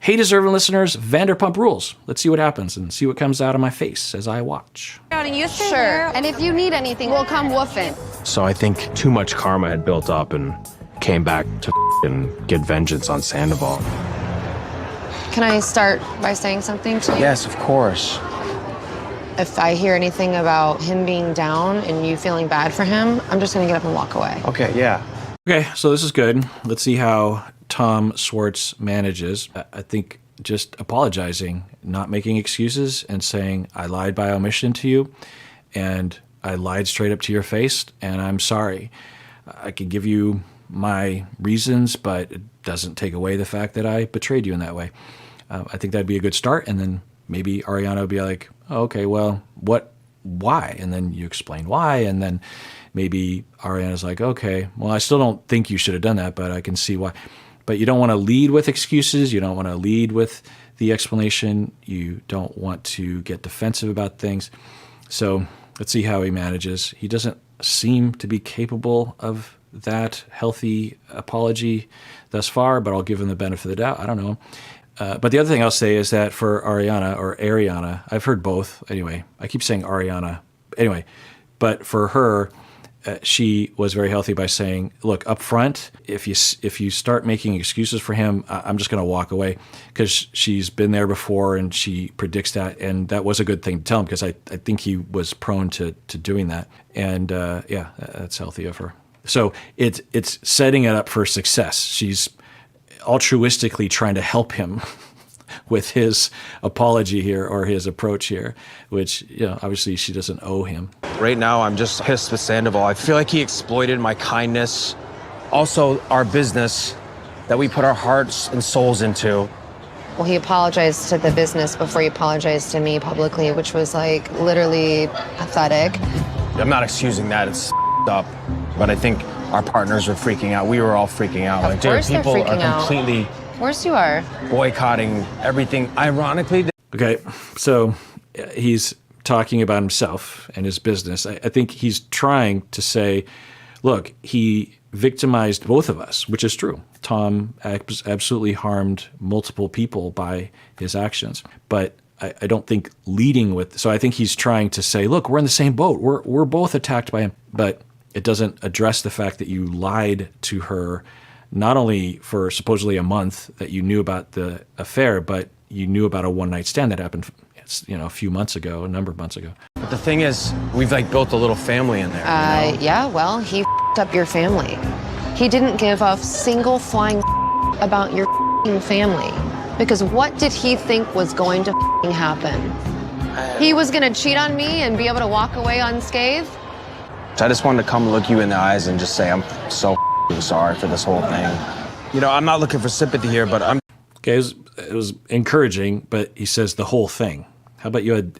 Hey, deserving listeners, Vanderpump Rules. Let's see what happens and see what comes out of my face as I watch. Sure, and if you need anything, we'll come woofing. So I think too much karma had built up and came back to and get vengeance on Scandoval. Can I start by saying something to you? Yes, of course. If I hear anything about him being down and you feeling bad for him, I'm just gonna get up and walk away. Okay, yeah. Okay, so this is good. Let's see how Tom Schwartz manages. I think just apologizing, not making excuses, and saying, I lied by omission to you, and I lied straight up to your face, and I'm sorry. I can give you my reasons, but it doesn't take away the fact that I betrayed you in that way. I think that'd be a good start, and then maybe Ariana would be like, oh, okay, well, why? And then you explain why, and then maybe Ariana's like, okay, well, I still don't think you should have done that, but I can see why. But you don't want to lead with excuses. You don't want to lead with the explanation. You don't want to get defensive about things. So let's see how he manages. He doesn't seem to be capable of that healthy apology thus far, but I'll give him the benefit of the doubt. I don't know. But the other thing I'll say is that for Ariana or Ariana, I've heard both. Anyway, I keep saying Ariana. Anyway, but for her, she was very healthy by saying, look, up front, if you start making excuses for him, I'm just going to walk away, because she's been there before and she predicts that. And that was a good thing to tell him, because I think he was prone to doing that. And yeah, that's healthy of her. So it's setting it up for success. She's altruistically trying to help him with his apology here, or his approach here, which, you know, obviously she doesn't owe him. Right now, I'm just pissed with Sandoval. I feel like he exploited my kindness, also our business that we put our hearts and souls into. Well, he apologized to the business before he apologized to me publicly, which was like literally pathetic. I'm not excusing that, it's up, but I think our partners were freaking out. We were all freaking out. Of course they're people freaking are out. completely Of course you are. boycotting everything. Ironically, Okay, so he's talking about himself and his business. I think he's trying to say, look, he victimized both of us, which is true. Tom absolutely harmed multiple people by his actions, but I don't think leading with. So I think he's trying to say, look, we're in the same boat. We're both attacked by him, but it doesn't address the fact that you lied to her, not only for supposedly a month that you knew about the affair, but you knew about a one-night stand that happened, a few months ago, a number of months ago. but the thing is, we've like built a little family in there. You know? Yeah, well, he f***ed up your family. He didn't give a single flying about your family. Because what did he think was going to happen? He was gonna cheat on me and be able to walk away unscathed? So I just wanted to come look you in the eyes and just say I'm so sorry for this whole thing. You know, I'm not looking for sympathy here, but I'm... Okay, it was encouraging, but he says the whole thing. How about you?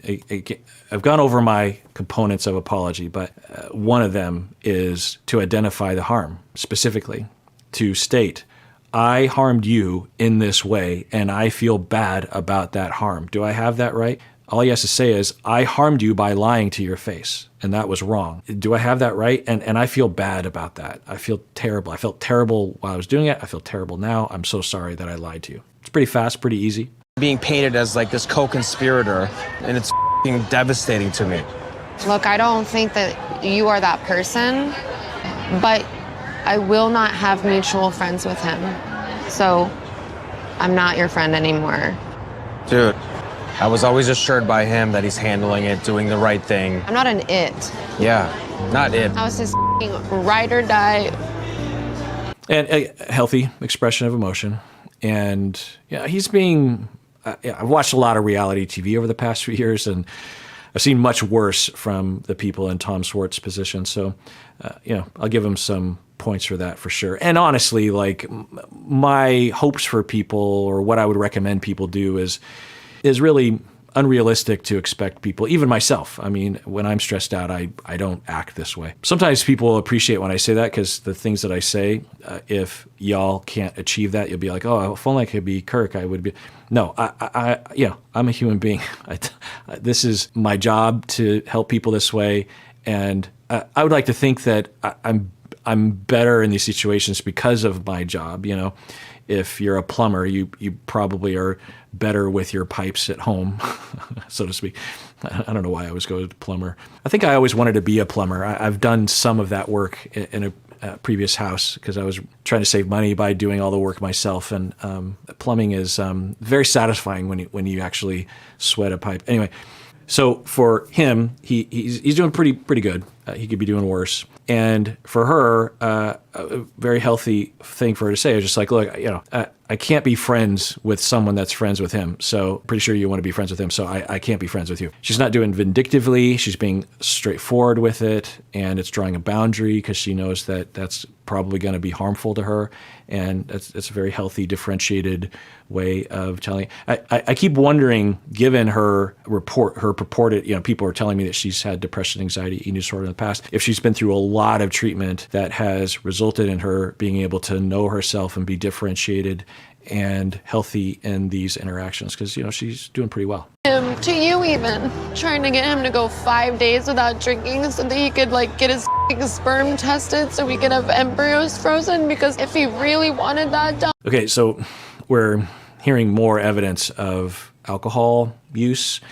I've gone over my components of apology, but one of them is to identify the harm specifically, to state, I harmed you in this way, and I feel bad about that harm. Do I have that right? All he has to say is, I harmed you by lying to your face, and that was wrong. Do I have that right? And I feel bad about that. I feel terrible. I felt terrible while I was doing it. I feel terrible now. I'm so sorry that I lied to you. It's pretty fast, pretty easy. being painted as like this co-conspirator, and it's devastating to me. Look, I don't think that you are that person, but I will not have mutual friends with him. So I'm not your friend anymore. Dude, I was always assured by him that he's handling it, doing the right thing. I'm not an it. Yeah, not it. I was his ride or die. And a healthy expression of emotion. And yeah, he's being, I've watched a lot of reality TV over the past few years, and I've seen much worse from the people in Tom Schwartz's position. So, I'll give him some points for that for sure. And honestly, like my hopes for people, or what I would recommend people do, is really unrealistic to expect people, even myself. I mean, when I'm stressed out, I don't act this way. Sometimes people appreciate when I say that, because the things that I say, if y'all can't achieve that, you'll be like, oh, if only I could be Kirk, I would be. No, I'm a human being. This is my job to help people this way. And I would like to think that I'm better in these situations because of my job, if you're a plumber, you probably are better with your pipes at home, so to speak. I don't know why I always go to plumber. I think I always wanted to be a plumber. I've done some of that work in a previous house because I was trying to save money by doing all the work myself. And plumbing is very satisfying when you actually sweat a pipe. Anyway, so for him, he's doing pretty good. He could be doing worse. And for her, a very healthy thing for her to say is just like, look, I can't be friends with someone that's friends with him. So pretty sure you want to be friends with him. So I can't be friends with you. She's not doing vindictively. She's being straightforward with it. And it's drawing a boundary because she knows that that's probably going to be harmful to her. And it's a very healthy, differentiated way of telling. I keep wondering, given her purported, people are telling me that she's had depression, anxiety, eating disorder in the past, if she's been through a lot of treatment that has resulted in her being able to know herself and be differentiated and healthy in these interactions, because she's doing pretty well. To you even, trying to get him to go 5 days without drinking so that he could get his sperm tested so we could have embryos frozen, because if he really wanted that done. Okay, so we're hearing more evidence of alcohol use.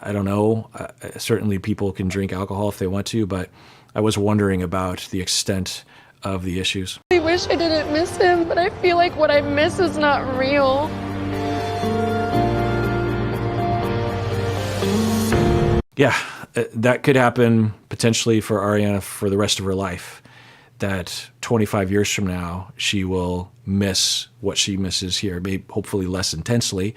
I don't know. Certainly people can drink alcohol if they want to, but I was wondering about the extent of the issues. I wish I didn't miss him, but I feel like what I miss is not real. Yeah, that could happen potentially for Ariana for the rest of her life, that 25 years from now, she will miss what she misses here, maybe hopefully less intensely,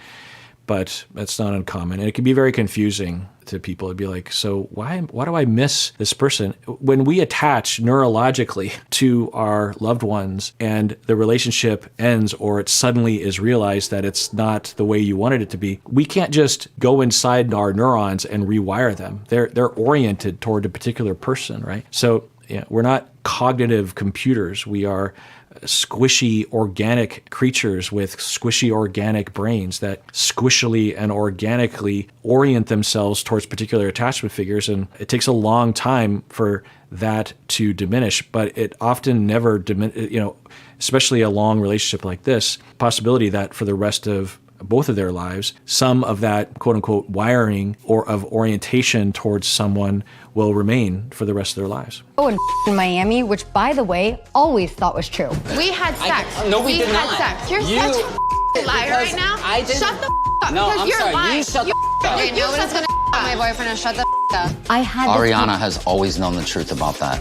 but that's not uncommon. And it can be very confusing to people. It'd be like, so why do I miss this person? When we attach neurologically to our loved ones and the relationship ends, or it suddenly is realized that it's not the way you wanted it to be, we can't just go inside our neurons and rewire them. They're oriented toward a particular person, right? So we're not cognitive computers. We are squishy organic creatures with squishy organic brains that squishily and organically orient themselves towards particular attachment figures. And it takes a long time for that to diminish, but it often never diminishes, especially a long relationship like this, possibility that for the rest of both of their lives, some of that quote unquote wiring or of orientation towards someone will remain for the rest of their lives. Oh, in Miami, which by the way, always thought was true. We had sex. No, we did not. We had sex. You're such a liar right now. I didn't. Shut the up. No, because I'm you're sorry. lying. You shut the up. Wait, nobody's gonna my boyfriend and shut the up. I had Ariana has always known the truth about that.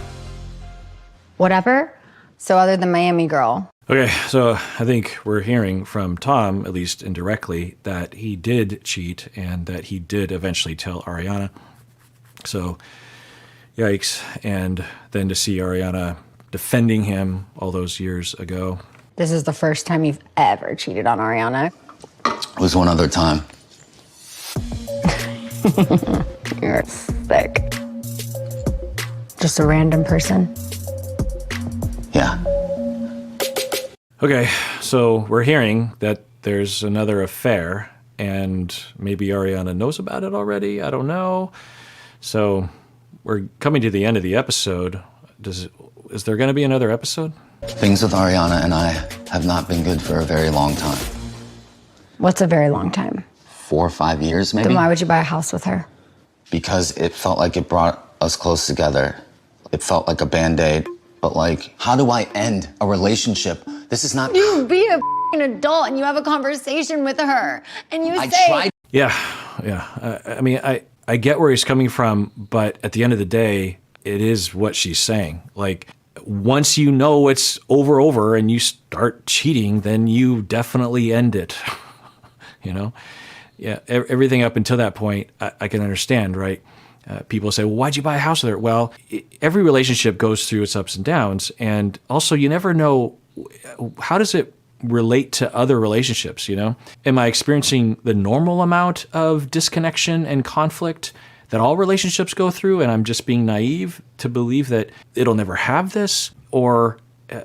whatever. So other than Miami girl. Okay, so I think we're hearing from Tom, at least indirectly, that he did cheat and that he did eventually tell Ariana. So, yikes. And then to see Ariana defending him all those years ago. This is the first time you've ever cheated on Ariana. It was one other time. You're sick. Just a random person. Yeah. Okay, so we're hearing that there's another affair, and maybe Ariana knows about it already. I don't know. So we're coming to the end of the episode. Is there going to be another episode? Things with Ariana and I have not been good for a very long time. What's a very long time? 4 or 5 years, maybe? Then why would you buy a house with her? Because it felt like it brought us close together. It felt like a Band-Aid. But like, how do I end a relationship? This is not... You be a f***ing adult and you have a conversation with her. And you I say... tried. Yeah. I mean, I get where he's coming from, but at the end of the day, it is what she's saying. Like, once you know it's over and you start cheating, then you definitely end it. You know? Yeah, everything up until that point, I can understand, right? People say, well, why'd you buy a house with her? Well, every relationship goes through its ups and downs. And also, you never know, how does it relate to other relationships, you know? Am I experiencing the normal amount of disconnection and conflict that all relationships go through, and I'm just being naive to believe that it'll never have this? Or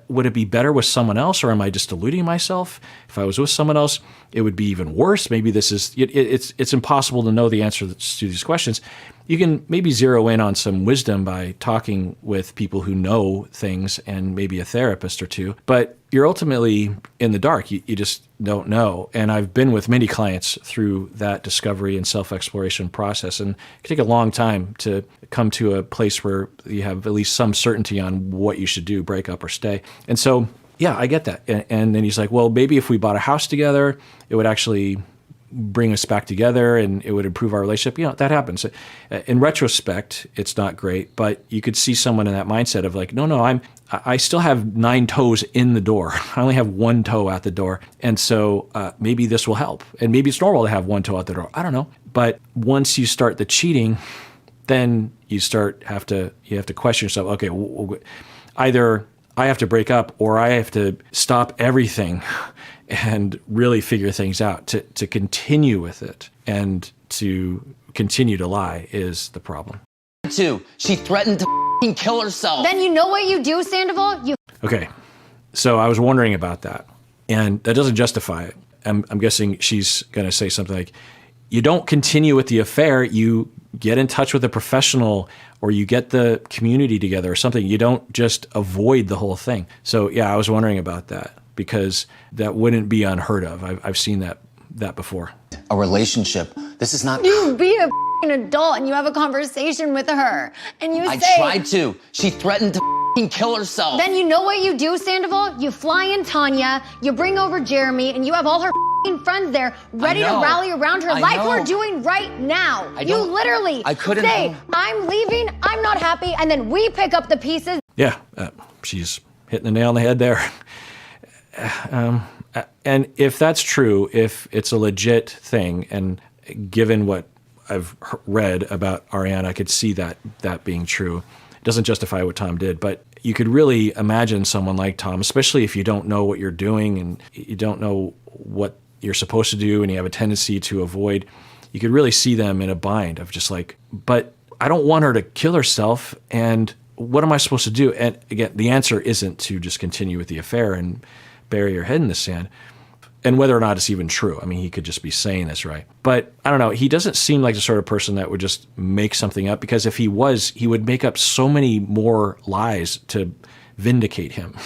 would it be better with someone else, or am I just deluding myself? If I was with someone else, it would be even worse. Maybe this is, it's impossible to know the answer to these questions. You can maybe zero in on some wisdom by talking with people who know things and maybe a therapist or two. But you're ultimately in the dark. You just don't know. And I've been with many clients through that discovery and self-exploration process. And it can take a long time to come to a place where you have at least some certainty on what you should do, break up or stay. And so, yeah, I get that. And then he's like, well, maybe if we bought a house together, it would actually bring us back together and it would improve our relationship. That happens. In retrospect, it's not great, but you could see someone in that mindset of like, no, I still have 9 toes in the door. I only have 1 toe out the door. And so maybe this will help. And maybe it's normal to have 1 toe out the door. I don't know. But once you start the cheating, then you have to question yourself, okay, either I have to break up or I have to stop everything and really figure things out. To continue with it and to continue to lie is the problem. She threatened to kill herself. Then you know what you do, Sandoval? You Okay, so I was wondering about that, and that doesn't justify it. I'm guessing she's going to say something like, you don't continue with the affair, you get in touch with a professional or you get the community together or something. You don't just avoid the whole thing. So yeah, I was wondering about that because that wouldn't be unheard of. I've seen that before. A relationship. This is not. You be a f***ing adult and you have a conversation with her. And you I say... tried to. She threatened to kill herself. Then you know what you do, Sandoval? You fly in Tanya, you bring over Jeremy, and you have all her f***ing friends there ready to rally around her like we're doing right now. You literally say, I'm leaving, I'm not happy, and then we pick up the pieces. Yeah, she's hitting the nail on the head there. And if that's true, if it's a legit thing, and given what I've read about Ariana, I could see that being true. It doesn't justify what Tom did, but you could really imagine someone like Tom, especially if you don't know what you're doing and you don't know what you're supposed to do and you have a tendency to avoid, you could really see them in a bind of just like, but I don't want her to kill herself, and what am I supposed to do? And again, the answer isn't to just continue with the affair and bury your head in the sand. And whether or not it's even true. I mean, he could just be saying this, right? But I don't know. He doesn't seem like the sort of person that would just make something up, because if he was, he would make up so many more lies to vindicate him.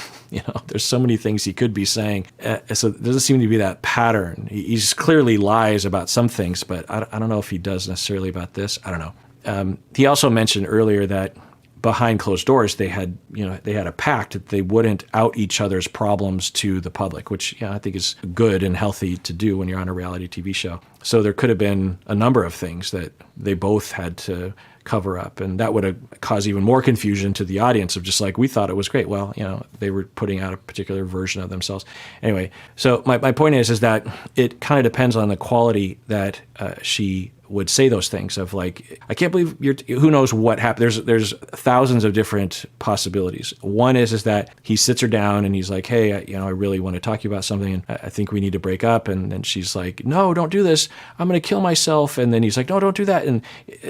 There's so many things he could be saying. So there doesn't seem to be that pattern. He clearly lies about some things, but I don't know if he does necessarily about this. I don't know. He also mentioned earlier that behind closed doors, they had a pact that they wouldn't out each other's problems to the public, which I think is good and healthy to do when you're on a reality TV show. So there could have been a number of things that they both had to cover up, and that would have caused even more confusion to the audience of just like, we thought it was great. Well, they were putting out a particular version of themselves. Anyway, so my point is that it kind of depends on the quality that she would say those things of like, I can't believe who knows what happened. There's thousands of different possibilities. One is that he sits her down and he's like, hey, I really want to talk to you about something, and I think we need to break up. And then she's like, no, don't do this. I'm going to kill myself. And then he's like, no, don't do that. And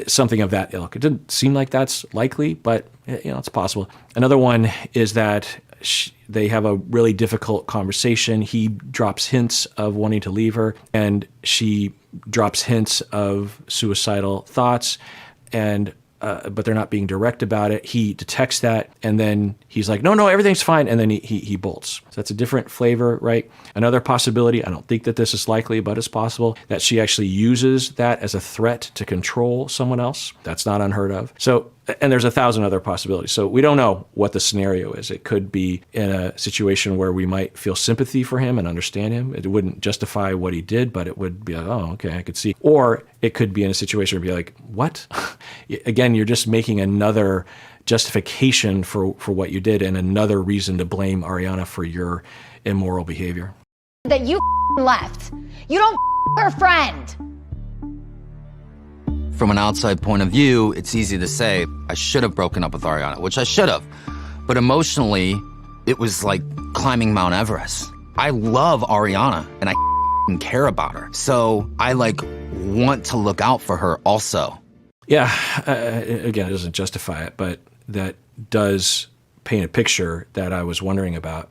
something of that ilk. It didn't seem like that's likely, but it's possible. Another one is that they have a really difficult conversation. He drops hints of wanting to leave her, and she drops hints of suicidal thoughts, and but they're not being direct about it. He detects that, and then he's like, no, everything's fine, and then he bolts. So that's a different flavor, right? Another possibility, I don't think that this is likely, but it's possible, that she actually uses that as a threat to control someone else. That's not unheard of. So, and there's 1,000 other possibilities. So we don't know what the scenario is. It could be in a situation where we might feel sympathy for him and understand him. It wouldn't justify what he did, but it would be like, oh, okay, I could see. Or it could be in a situation where it'd be like, what? Again, you're just making another justification for what you did and another reason to blame Ariana for your immoral behavior. That you left. You don't her friend. From an outside point of view, it's easy to say, I should have broken up with Ariana, which I should have. But emotionally, it was like climbing Mount Everest. I love Ariana, and I care about her. So I want to look out for her also. Yeah, again, it doesn't justify it, but that does paint a picture that I was wondering about.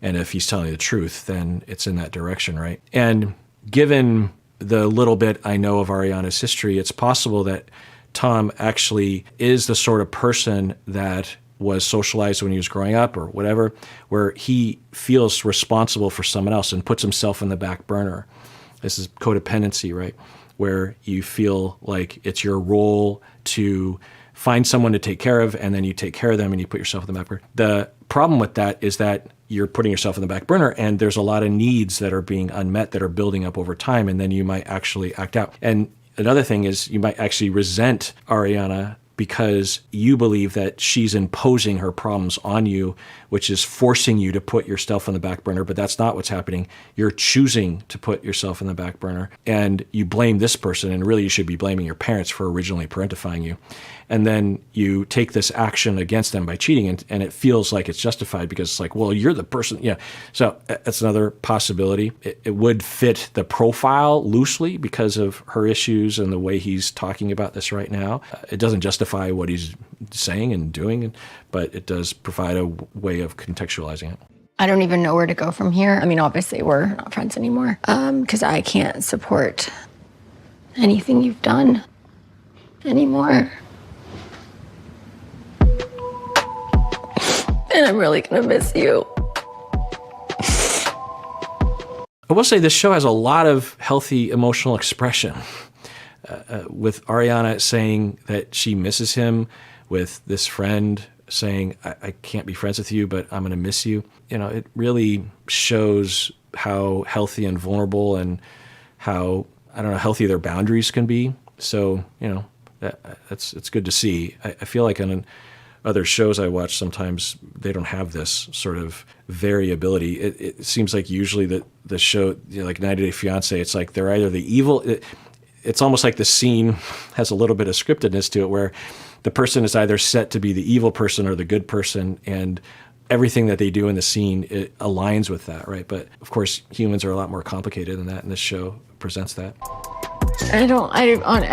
And if he's telling the truth, then it's in that direction, right? And given the little bit I know of Ariana's history, it's possible that Tom actually is the sort of person that was socialized when he was growing up or whatever, where he feels responsible for someone else and puts himself in the back burner. This is codependency, right? Where you feel like it's your role to find someone to take care of, and then you take care of them and you put yourself in the back burner. The problem with that is that you're putting yourself in the back burner, and there's a lot of needs that are being unmet that are building up over time, and then you might actually act out. And another thing is you might actually resent Ariana because you believe that she's imposing her problems on you, which is forcing you to put yourself on the back burner, but that's not what's happening. You're choosing to put yourself in the back burner, and you blame this person, and really you should be blaming your parents for originally parentifying you. And then you take this action against them by cheating, and it feels like it's justified because it's like, well, you're the person. Yeah. So that's another possibility. It would fit the profile loosely because of her issues and the way he's talking about this right now. It doesn't justify what he's saying and doing, but it does provide a way of contextualizing it. I don't even know where to go from here. I mean, obviously we're not friends anymore because I can't support anything you've done anymore. And I'm really gonna miss you. I will say this show has a lot of healthy emotional expression. With Ariana saying that she misses him, with this friend saying, I can't be friends with you, but I'm going to miss you. You know, it really shows how healthy and vulnerable and how, I don't know, healthy their boundaries can be. So, you know, it's good to see. I feel like on other shows I watch, sometimes they don't have this sort of variability. It seems like usually the show, you know, like 90 Day Fiancé, it's like they're either the evil... It's almost like the scene has a little bit of scriptedness to it, where the person is either set to be the evil person or the good person, and everything that they do in the scene, it aligns with that, right? But of course, humans are a lot more complicated than that, and this show presents that. I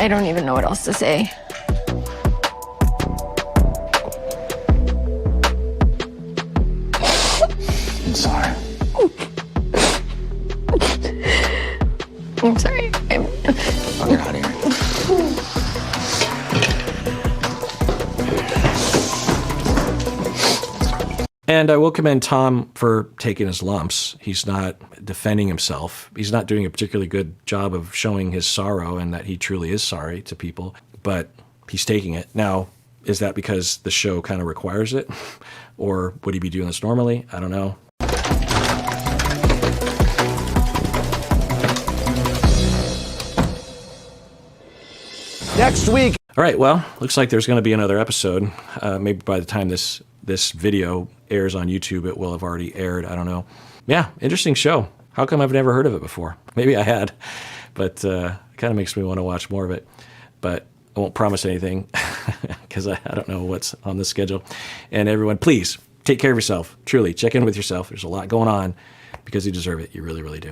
don't even know what else to say. I'm sorry. I'm sorry. Get out of here. And I will commend Tom for taking his lumps. He's not defending himself. He's not doing a particularly good job of showing his sorrow and that he truly is sorry to people, but he's taking it. Now, is that because the show kind of requires it? Or would he be doing this normally? I don't know. Next week. All right, well, looks like there's going to be another episode. Maybe by the time this video airs on YouTube, it will have already aired. I don't know. Yeah, interesting show. How come I've never heard of it before? Maybe I had, but it kind of makes me want to watch more of it. But I won't promise anything because I don't know what's on the schedule. And everyone, please take care of yourself. Truly, check in with yourself. There's a lot going on because you deserve it. You really, really do.